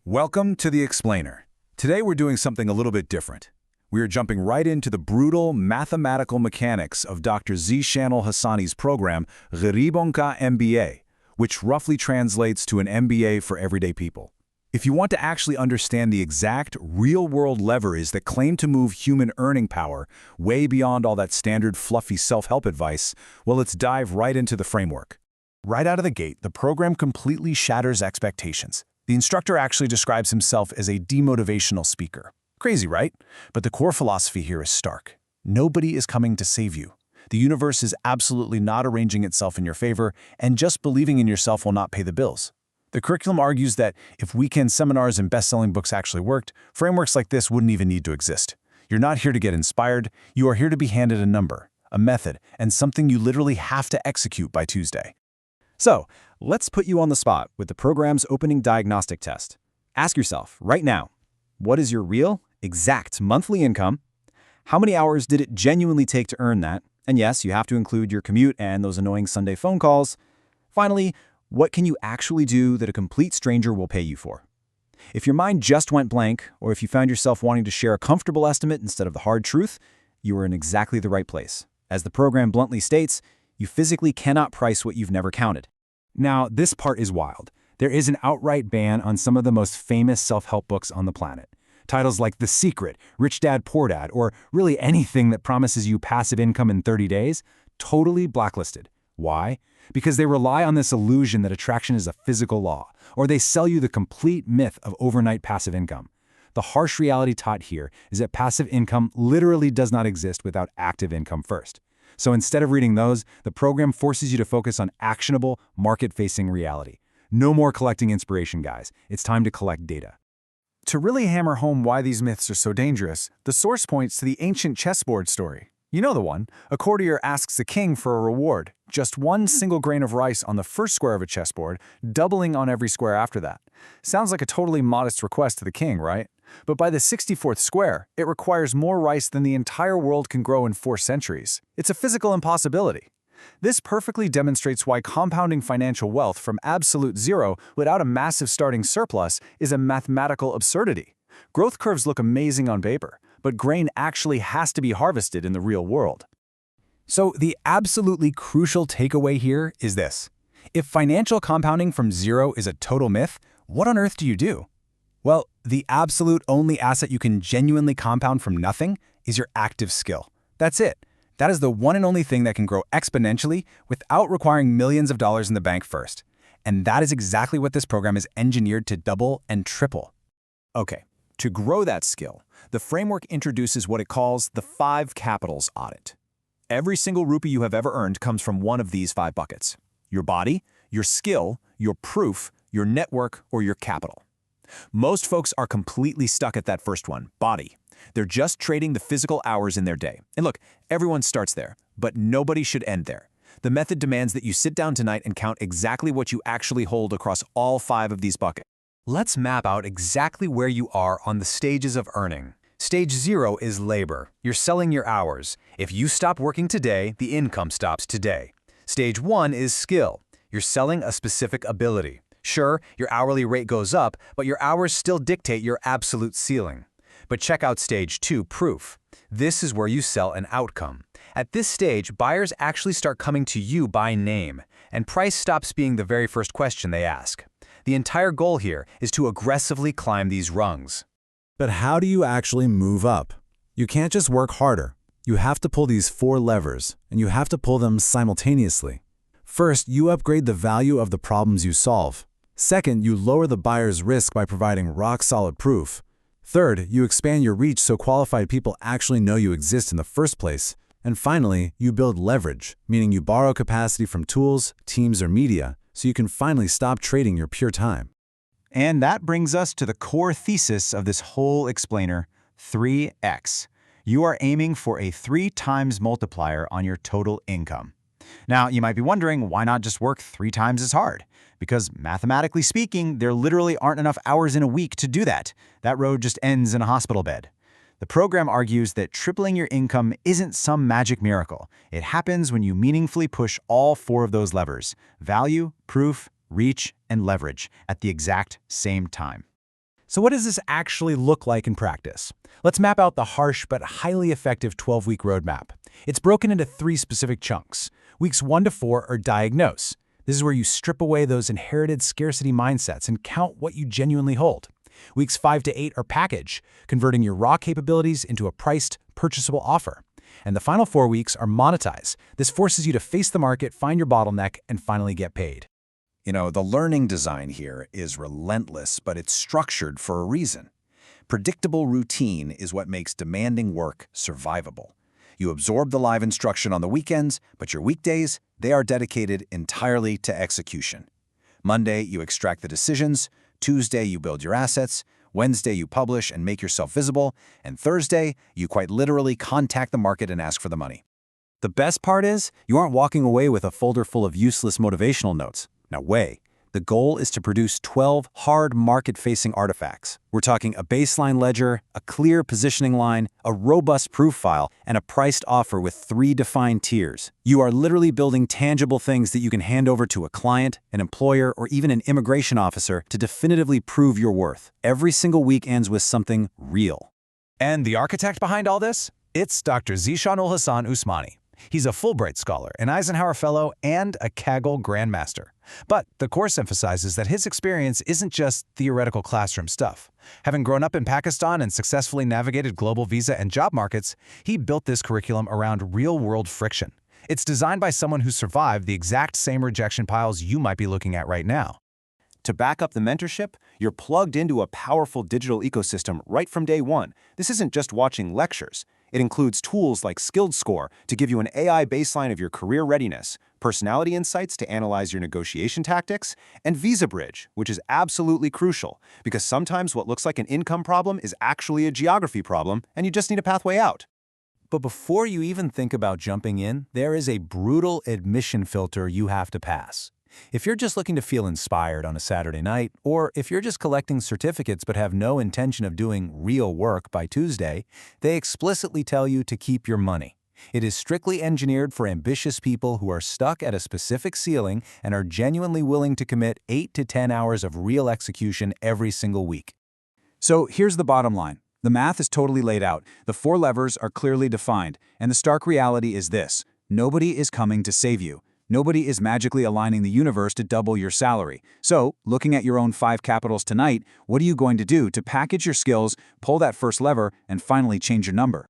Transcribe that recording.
Welcome to The Explainer. Today we're doing something a little bit different. We are jumping right into the brutal mathematical mechanics of Dr. Zishan Al-Hassani's program, Gharebon Ka MBA, which roughly translates to an MBA for everyday people. If you want to actually understand the exact real-world levers that claim to move human earning power way beyond all that standard fluffy self-help advice, well, let's dive right into the framework. Right out of the gate, the program completely shatters expectations. The instructor actually describes himself as a demotivational speaker. Crazy, right? But the core philosophy here is stark. Nobody is coming to save you. The universe is absolutely not arranging itself in your favor, and just believing in yourself will not pay the bills. The curriculum argues that if weekend seminars and best-selling books actually worked, frameworks like this wouldn't even need to exist. You're not here to get inspired. You are here to be handed a number, a method, and something you literally have to execute by Tuesday. So, let's put you on the spot with the program's opening diagnostic test. Ask yourself, right now, what is your real, exact monthly income? How many hours did it genuinely take to earn that? And yes, you have to include your commute and those annoying Sunday phone calls. Finally, what can you actually do that a complete stranger will pay you for? If your mind just went blank, or if you found yourself wanting to share a comfortable estimate instead of the hard truth, you are in exactly the right place. As the program bluntly states, you physically cannot price what you've never counted. Now, this part is wild. There is an outright ban on some of the most famous self-help books on the planet. Titles like The Secret, Rich Dad, Poor Dad, or really anything that promises you passive income in 30 days, totally blacklisted. Why? Because they rely on this illusion that attraction is a physical law, or they sell you the complete myth of overnight passive income. The harsh reality taught here is that passive income literally does not exist without active income first. So instead of reading those, the program forces you to focus on actionable, market-facing reality. No more collecting inspiration, guys. It's time to collect data. To really hammer home why these myths are so dangerous, the source points to the ancient chessboard story. You know the one. A courtier asks a king for a reward, just one single grain of rice on the first square of a chessboard, doubling on every square after that. Sounds like a totally modest request to the king, right? But by the 64th square, it requires more rice than the entire world can grow in 4 centuries. It's a physical impossibility. This perfectly demonstrates why compounding financial wealth from absolute zero without a massive starting surplus is a mathematical absurdity. Growth curves look amazing on paper, but grain actually has to be harvested in the real world. So the absolutely crucial takeaway here is this. If financial compounding from zero is a total myth, what on earth do you do? Well, the absolute only asset you can genuinely compound from nothing is your active skill. That's it. That is the one and only thing that can grow exponentially without requiring millions of dollars in the bank first. And that is exactly what this program is engineered to double and triple. Okay, to grow that skill, the framework introduces what it calls the 5 capitals audit. Every single rupee you have ever earned comes from one of these 5 buckets: your body, your skill, your proof, your network, or your capital. Most folks are completely stuck at that first one, body. They're just trading the physical hours in their day. And look, everyone starts there, but nobody should end there. The method demands that you sit down tonight and count exactly what you actually hold across all 5 of these buckets. Let's map out exactly where you are on the stages of earning. Stage 0 is labor. You're selling your hours. If you stop working today, the income stops today. Stage 1 is skill. You're selling a specific ability. Sure, your hourly rate goes up, but your hours still dictate your absolute ceiling. But check out Stage 2, proof. This is where you sell an outcome. At this stage, buyers actually start coming to you by name, and price stops being the very first question they ask. The entire goal here is to aggressively climb these rungs. But how do you actually move up? You can't just work harder. You have to pull these 4 levers, and you have to pull them simultaneously. First, you upgrade the value of the problems you solve. Second, you lower the buyer's risk by providing rock-solid proof. Third, you expand your reach so qualified people actually know you exist in the first place. And finally, you build leverage, meaning you borrow capacity from tools, teams, or media, so you can finally stop trading your pure time. And that brings us to the core thesis of this whole explainer, 3x. You are aiming for a 3 times multiplier on your total income. Now, you might be wondering, why not just work 3 times as hard? Because mathematically speaking, there literally aren't enough hours in a week to do that. That road just ends in a hospital bed. The program argues that tripling your income isn't some magic miracle. It happens when you meaningfully push all 4 of those levers: value, proof, reach, and leverage at the exact same time. So what does this actually look like in practice? Let's map out the harsh but highly effective 12-week roadmap. It's broken into 3 specific chunks. Weeks 1 to 4 are diagnose. This is where you strip away those inherited scarcity mindsets and count what you genuinely hold. Weeks 5 to 8 are package, converting your raw capabilities into a priced, purchasable offer. And the final 4 weeks are monetize. This forces you to face the market, find your bottleneck, and finally get paid. You know, the learning design here is relentless, but it's structured for a reason. Predictable routine is what makes demanding work survivable. You absorb the live instruction on the weekends, but your weekdays, they are dedicated entirely to execution. Monday, you extract the decisions. Tuesday, you build your assets. Wednesday, you publish and make yourself visible. And Thursday, you quite literally contact the market and ask for the money. The best part is, you aren't walking away with a folder full of useless motivational notes. No way. The goal is to produce 12 hard market-facing artifacts. We're talking a baseline ledger, a clear positioning line, a robust proof file, and a priced offer with 3 defined tiers. You are literally building tangible things that you can hand over to a client, an employer, or even an immigration officer to definitively prove your worth. Every single week ends with something real. And the architect behind all this? It's Dr. Zishanul Hassan Usmani. He's a Fulbright Scholar, an Eisenhower Fellow, and a Kaggle Grandmaster. But the course emphasizes that his experience isn't just theoretical classroom stuff. Having grown up in Pakistan and successfully navigated global visa and job markets, he built this curriculum around real-world friction. It's designed by someone who survived the exact same rejection piles you might be looking at right now. To back up the mentorship, you're plugged into a powerful digital ecosystem right from day one. This isn't just watching lectures. It includes tools like Skilled Score to give you an AI baseline of your career readiness, personality insights to analyze your negotiation tactics, and Visa Bridge, which is absolutely crucial because sometimes what looks like an income problem is actually a geography problem and you just need a pathway out. But before you even think about jumping in, there is a brutal admission filter you have to pass. If you're just looking to feel inspired on a Saturday night, or if you're just collecting certificates but have no intention of doing real work by Tuesday, they explicitly tell you to keep your money. It is strictly engineered for ambitious people who are stuck at a specific ceiling and are genuinely willing to commit 8 to 10 hours of real execution every single week. So here's the bottom line. The math is totally laid out, the 4 levers are clearly defined, and the stark reality is this: nobody is coming to save you. Nobody is magically aligning the universe to double your salary. So, looking at your own 5 capitals tonight, what are you going to do to package your skills, pull that first lever, and finally change your number?